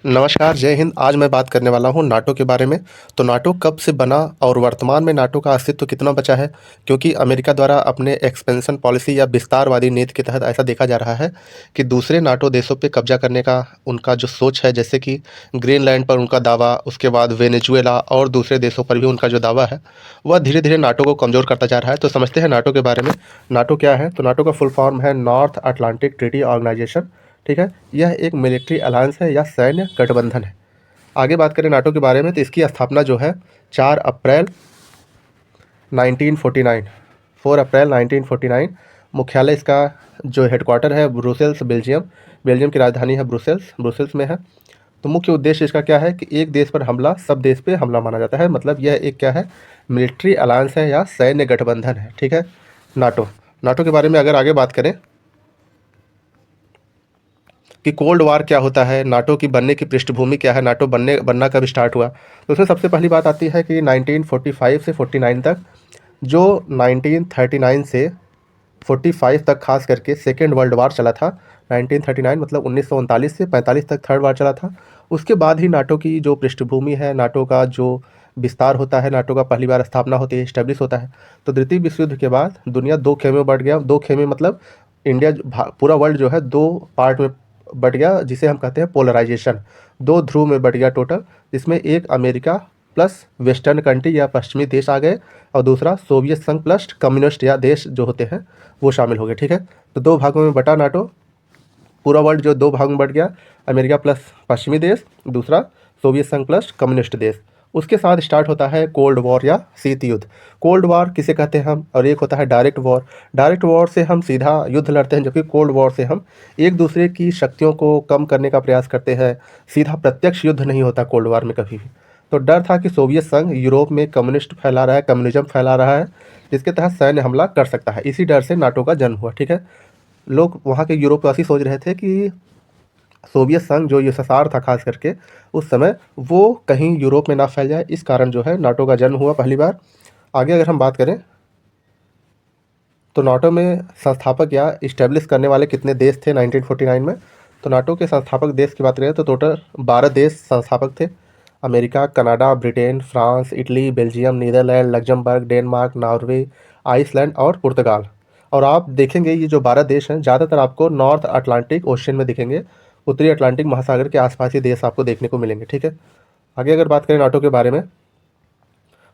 नमस्कार, जय हिंद। आज मैं बात करने वाला हूँ नाटो के बारे में। तो नाटो कब से बना और वर्तमान में नाटो का अस्तित्व कितना बचा है? क्योंकि अमेरिका द्वारा अपने एक्सपेंशन पॉलिसी या विस्तारवादी नीति के तहत ऐसा देखा जा रहा है कि दूसरे नाटो देशों पे कब्जा करने का उनका जो सोच है, जैसे कि ग्रीनलैंड पर उनका दावा, उसके बाद वेनेजुएला और दूसरे देशों पर भी उनका जो दावा है, वह धीरे-धीरे नाटो को कमज़ोर करता जा रहा है। तो समझते हैं नाटो के बारे में। नाटो क्या है? तो नाटो का फुल फॉर्म है नॉर्थ अटलांटिक ट्रीटी ऑर्गेनाइजेशन। ठीक है? यह एक मिलिट्री अलायंस है या सैन्य गठबंधन है। आगे बात करें नाटो के बारे में तो इसकी स्थापना जो है 4 अप्रैल 1949, 4 अप्रैल 1949। मुख्यालय इसका जो हेडक्वार्टर है ब्रुसेल्स, बेल्जियम। बेल्जियम की राजधानी है ब्रुसेल्स, ब्रुसेल्स में है। तो मुख्य उद्देश्य इसका क्या है कि एक देश पर हमला सब देश पे हमला माना जाता है। मतलब यह एक क्या है, मिलिट्री अलायंस है या सैन्य गठबंधन है। ठीक है? नाटो नाटो के बारे में अगर आगे बात करें कि कोल्ड वार क्या होता है, नाटो की बनने की पृष्ठभूमि क्या है, नाटो बनना कब स्टार्ट हुआ, तो उसमें सबसे पहली बात आती है कि 1945 से 49 तक, जो 1939 से 45 तक खास करके सेकेंड वर्ल्ड वार चला था। 1939 मतलब 1939 से 45 तक थर्ड वार चला था। उसके बाद ही नाटो की जो पृष्ठभूमि है, नाटो का जो विस्तार होता है, नाटो का पहली बार स्थापना होती है, इस्टेब्लिश होता है। तो द्वितीय विश्व युद्ध के बाद दुनिया दो खेमे में बट गया। दो खेमे मतलब इंडिया पूरा वर्ल्ड जो है दो पार्ट में बट गया, जिसे हम कहते हैं पोलराइजेशन। दो ध्रुव में बट गया टोटल, जिसमें एक अमेरिका प्लस वेस्टर्न कंट्री या पश्चिमी देश आ गए, और दूसरा सोवियत संघ प्लस कम्युनिस्ट या देश जो होते हैं वो शामिल हो गए। ठीक है? तो दो भागों में बटा नाटो। पूरा वर्ल्ड जो दो भाग में बट गया, अमेरिका प्लस पश्चिमी देश, दूसरा सोवियत संघ प्लस कम्युनिस्ट देश। उसके साथ स्टार्ट होता है कोल्ड वॉर या शीत युद्ध। कोल्ड वॉर किसे कहते हैं हम, और एक होता है डायरेक्ट वॉर। डायरेक्ट वॉर से हम सीधा युद्ध लड़ते हैं, जबकि कोल्ड वॉर से हम एक दूसरे की शक्तियों को कम करने का प्रयास करते हैं। सीधा प्रत्यक्ष युद्ध नहीं होता कोल्ड वॉर में कभी भी। तो डर था कि सोवियत संघ यूरोप में कम्युनिस्ट फैला रहा है, कम्युनिज्म फैला रहा है, जिसके तहत सैन्य हमला कर सकता है। इसी डर से नाटो का जन्म हुआ। ठीक है? लोग वहाँ के यूरोपवासी सोच रहे थे कि सोवियत संघ जो यूएसएसआर था खास करके उस समय, वो कहीं यूरोप में ना फैल जाए, इस कारण जो है नाटो का जन्म हुआ पहली बार। आगे अगर हम बात करें तो नाटो में संस्थापक या इस्टेब्लिश करने वाले कितने देश थे 1949 में, तो नाटो के संस्थापक देश की बात करें तो टोटल 12 देश संस्थापक थे। America, Canada, Britain, France, Italy, Belgium, Netherland, Luxembourg, Denmark, Norway, Iceland और पुर्तगाल। और आप देखेंगे ये जो 12 देश हैं ज़्यादातर आपको नॉर्थ अटलांटिक ओशियन में दिखेंगे। उत्तरी अटलांटिक महासागर के आसपास ही देश आपको देखने को मिलेंगे। ठीक है? आगे अगर बात करें नाटो के बारे में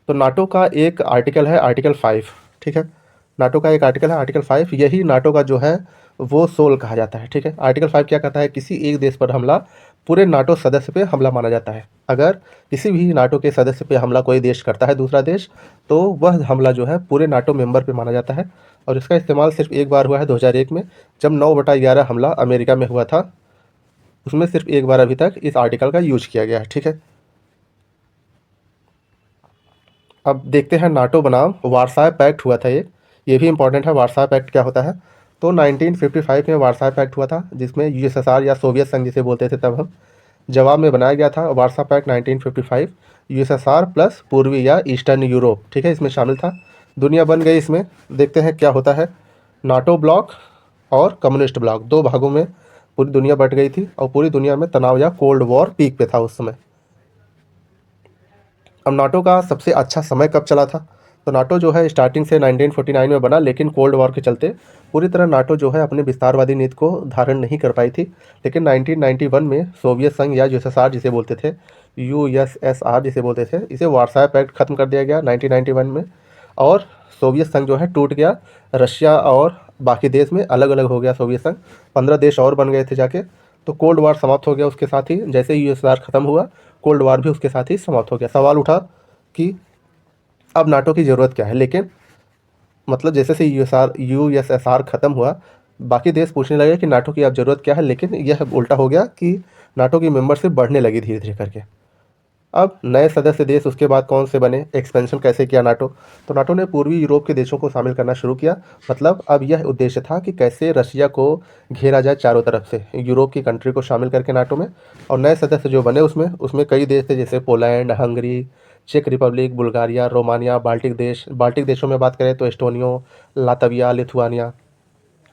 तो नाटो का एक आर्टिकल है, आर्टिकल 5। ठीक है? नाटो का एक आर्टिकल है, आर्टिकल 5, यही नाटो का जो है वो सोल कहा जाता है। ठीक है? आर्टिकल 5 क्या कहता है, किसी एक देश पर हमला पूरे नाटो सदस्य पे हमला माना जाता है। अगर किसी भी नाटो के सदस्य पे हमला कोई देश करता है, दूसरा देश, तो वह हमला जो है पूरे नाटो मेंबर पे माना जाता है। और इसका इस्तेमाल सिर्फ एक बार हुआ है 2001 में, जब 9/11 हमला अमेरिका में हुआ था। उसमें सिर्फ एक बार अभी तक इस आर्टिकल का यूज किया गया है। ठीक है? अब देखते हैं नाटो बनाम वार्साय पैक्ट हुआ था एक, ये भी इंपॉर्टेंट है। वार्साय पैक्ट क्या होता है, तो 1955 में वार्साय पैक्ट हुआ था, जिसमें यूएसएसआर या सोवियत संघ जिसे बोलते थे तब हम, जवाब में बनाया गया था वार्सा पैक्ट 1955। यूएसएसआर प्लस पूर्वी या ईस्टर्न यूरोप, ठीक है, इसमें शामिल था। दुनिया बन गई इसमें। देखते हैं क्या होता है। नाटो ब्लॉक और कम्युनिस्ट ब्लॉक दो भागों में पूरी दुनिया बट गई थी, और पूरी दुनिया में तनाव या कोल्ड वॉर पीक पे था उस समय। अब नाटो का सबसे अच्छा समय कब चला था, तो नाटो जो है स्टार्टिंग से 1949 में बना, लेकिन कोल्ड वॉर के चलते पूरी तरह नाटो जो है अपने विस्तारवादी नीति को धारण नहीं कर पाई थी। लेकिन 1991 में सोवियत संघ या यूएसएसआर जिसे बोलते थे, यूएसएसआर जिसे बोलते थे, इसे वार्साय पैक्ट खत्म कर दिया गया 1991 में, और सोवियत संघ जो है टूट गया। रशिया और बाकी देश में अलग अलग हो गया सोवियत संघ। 15 देश और बन गए थे जाके। तो कोल्ड वार समाप्त हो गया। उसके साथ ही जैसे ही यूएसएसआर खत्म हुआ, कोल्ड वार भी उसके साथ ही समाप्त हो गया। सवाल उठा कि अब नाटो की ज़रूरत क्या है, लेकिन मतलब जैसे से यूएसएसआर खत्म हुआ, बाकी देश पूछने लगे कि नाटो की अब ज़रूरत क्या है, लेकिन यह उल्टा हो गया कि नाटो की मेंबरशिप बढ़ने लगी धीरे धीरे करके। अब नए सदस्य देश उसके बाद कौन से बने, एक्सपेंशन कैसे किया नाटो, तो नाटो ने पूर्वी यूरोप के देशों को शामिल करना शुरू किया। मतलब अब यह उद्देश्य था कि कैसे रशिया को घेरा जाए चारों तरफ से, यूरोप की कंट्री को शामिल करके नाटो में। और नए सदस्य जो बने उसमें उसमें कई देश थे, जैसे पोलैंड, हंगरी, चेक रिपब्लिक, बुल्गारिया, रोमानिया, बाल्टिक देश। बाल्टिक देशों में बात करें तो एस्टोनियो, लातविया, लिथुआनिया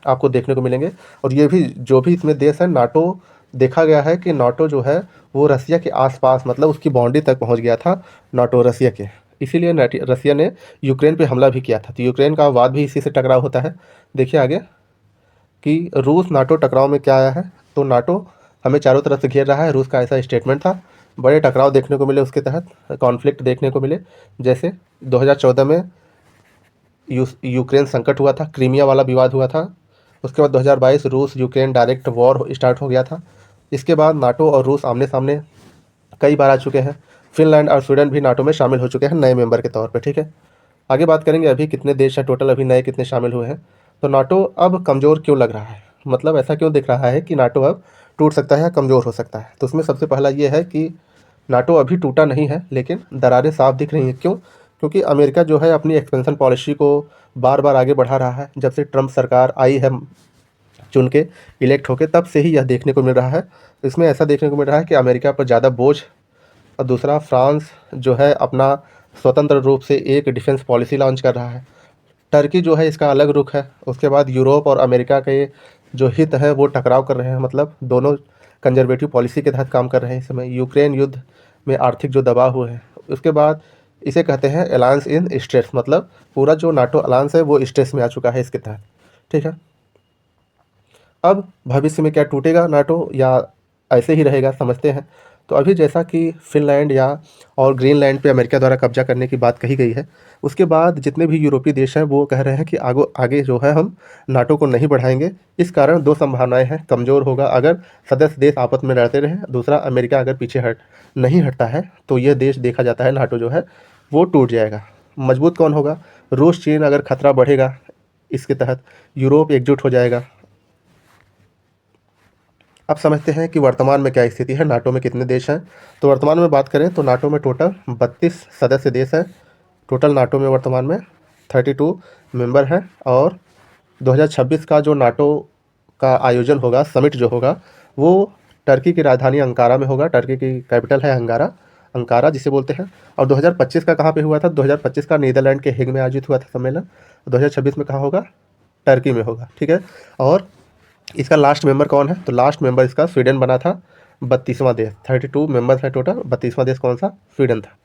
आपको देखने को मिलेंगे। और ये भी जो भी इसमें देश हैं, नाटो देखा गया है कि नाटो जो है वो रसिया के आसपास मतलब उसकी बाउंड्री तक पहुंच गया था नाटो रसिया के। इसीलिए रसिया ने यूक्रेन पे हमला भी किया था। तो यूक्रेन का वाद भी इसी से टकराव होता है। देखिए आगे कि रूस नाटो टकराव में क्या आया है। तो नाटो हमें चारों तरफ से घेर रहा है, रूस का ऐसा स्टेटमेंट था। बड़े टकराव देखने को मिले उसके तहत, कॉन्फ्लिक्ट देखने को मिले। जैसे 2014 में यूक्रेन संकट हुआ था, क्रीमिया वाला विवाद हुआ था। उसके बाद 2022 रूस यूक्रेन डायरेक्ट वॉर स्टार्ट हो गया था। इसके बाद नाटो और रूस आमने सामने कई बार आ चुके हैं। फिनलैंड और स्वीडन भी नाटो में शामिल हो चुके हैं नए मेंबर के तौर पे, ठीक है। आगे बात करेंगे अभी कितने देश हैं टोटल, अभी नए कितने शामिल हुए हैं। तो नाटो अब कमज़ोर क्यों लग रहा है, मतलब ऐसा क्यों दिख रहा है कि नाटो अब टूट सकता है या कमज़ोर हो सकता है। तो उसमें सबसे पहला ये है कि नाटो अभी टूटा नहीं है, लेकिन दरारें साफ दिख रही हैं। क्यों? क्योंकि अमेरिका जो है अपनी एक्सपेंशन पॉलिसी को बार बार आगे बढ़ा रहा है। जब से ट्रंप सरकार आई है चुन के, इलेक्ट होके, तब से ही यह देखने को मिल रहा है। इसमें ऐसा देखने को मिल रहा है कि अमेरिका पर ज़्यादा बोझ, और दूसरा फ्रांस जो है अपना स्वतंत्र रूप से एक डिफेंस पॉलिसी लॉन्च कर रहा है। टर्की जो है इसका अलग रुख है। उसके बाद यूरोप और अमेरिका के जो हित है वो टकराव कर रहे हैं, मतलब दोनों कंजर्वेटिव पॉलिसी के तहत काम कर रहे हैं इस समय। यूक्रेन युद्ध में आर्थिक जो दबाव हुए हैं, उसके बाद इसे कहते हैं अलायंस इन स्ट्रेस, मतलब पूरा जो नाटो अलायंस है वो स्ट्रेस में आ चुका है इसके तहत, ठीक है। अब भविष्य में क्या टूटेगा नाटो या ऐसे ही रहेगा, समझते हैं। तो अभी जैसा कि फिनलैंड या और ग्रीनलैंड पे अमेरिका द्वारा कब्जा करने की बात कही गई है, उसके बाद जितने भी यूरोपीय देश हैं वो कह रहे हैं कि आगे जो है हम नाटो को नहीं बढ़ाएंगे। इस कारण दो संभावनाएं हैं, कमज़ोर होगा अगर सदस्य देश आपस में लड़ते रहें, दूसरा अमेरिका अगर पीछे नहीं हटता है तो यह देश देखा जाता है नाटो जो है वो टूट जाएगा। मजबूत कौन होगा? रूस चीन अगर खतरा बढ़ेगा इसके तहत यूरोप एकजुट हो जाएगा। अब समझते हैं कि वर्तमान में क्या स्थिति है, नाटो में कितने देश हैं। तो वर्तमान में बात करें तो नाटो में टोटल 32 सदस्य देश हैं। टोटल नाटो में वर्तमान में 32 मेंबर हैं। और 2026 का जो नाटो का आयोजन होगा, समिट जो होगा, वो टर्की की राजधानी अंकारा में होगा। टर्की की कैपिटल है अंकारा जिसे बोलते हैं। और 2025 का कहाँ पे हुआ था? 2025 का नीदरलैंड के हेग में आयोजित हुआ था सम्मेलन। 2026 में कहाँ होगा? टर्की में होगा, ठीक है। और इसका लास्ट मेंबर कौन है? तो लास्ट मेंबर इसका स्वीडन बना था, 32वां देश। 32 मेंबर्स है टोटल, 32वां देश कौन सा? स्वीडन था।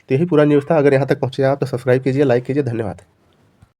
तो यही पूरा न्यूज़ था। अगर यहाँ तक पहुँचे आप तो सब्सक्राइब कीजिए, लाइक कीजिए। धन्यवाद।